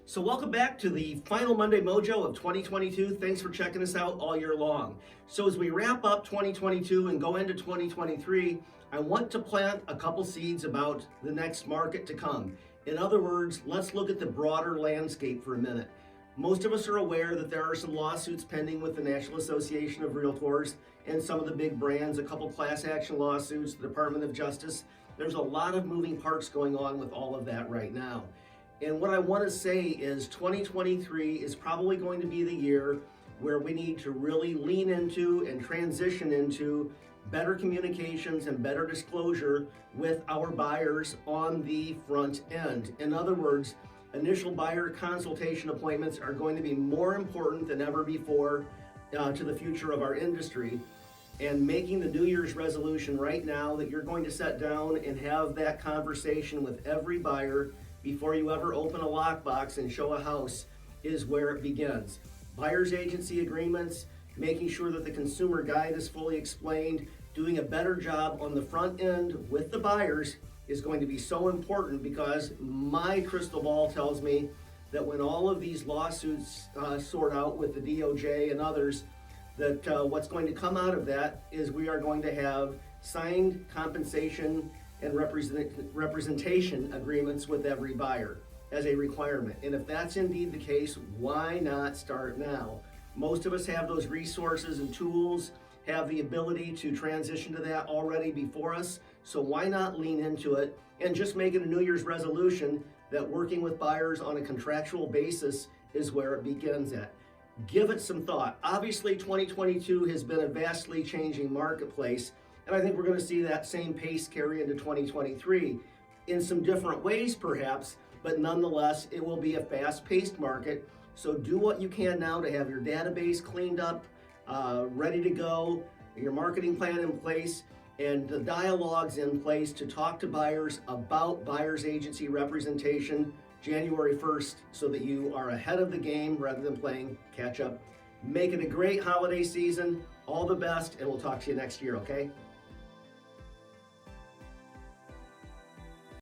So welcome back to the final Monday Mojo of 2022. Thanks for checking us out all year long. So as we wrap up 2022 and go into 2023, I want to plant a couple seeds about the next market to come. In other words, let's look at the broader landscape for a minute. Most of us are aware that there are some lawsuits pending with the National Association of Realtors and some of the big brands, a couple class action lawsuits, the Department of Justice. There's a lot of moving parts going on with all of that right now. And what I want to say is 2023 is probably going to be the year where we need to really lean into and transition into better communications and better disclosure with our buyers on the front end. In other words, initial buyer consultation appointments are going to be more important than ever before to the future of our industry. And making the New Year's resolution right now that you're going to sit down and have that conversation with every buyer before you ever open a lockbox and show a house is where it begins. Buyer's agency agreements, making sure that the consumer guide is fully explained, doing a better job on the front end with the buyers is going to be so important, because my crystal ball tells me that when all of these lawsuits sort out with the DOJ and others, that what's going to come out of that is we are going to have signed compensation and representation agreements with every buyer as a requirement. And if that's indeed the case, why not start now? Most of us have those resources and tools, have the ability to transition to that already before us. So why not lean into it and just make it a New Year's resolution that working with buyers on a contractual basis is where it begins at. Give it some thought. Obviously, 2022 has been a vastly changing marketplace, and I think we're going to see that same pace carry into 2023 in some different ways perhaps, but nonetheless, it will be a fast-paced market. So do what you can now to have your database cleaned up, ready to go, your marketing plan in place, and the dialogues in place to talk to buyers about buyer's agency representation January 1st, so that you are ahead of the game rather than playing catch up. Make it a great holiday season. All the best, and we'll talk to you next year, okay?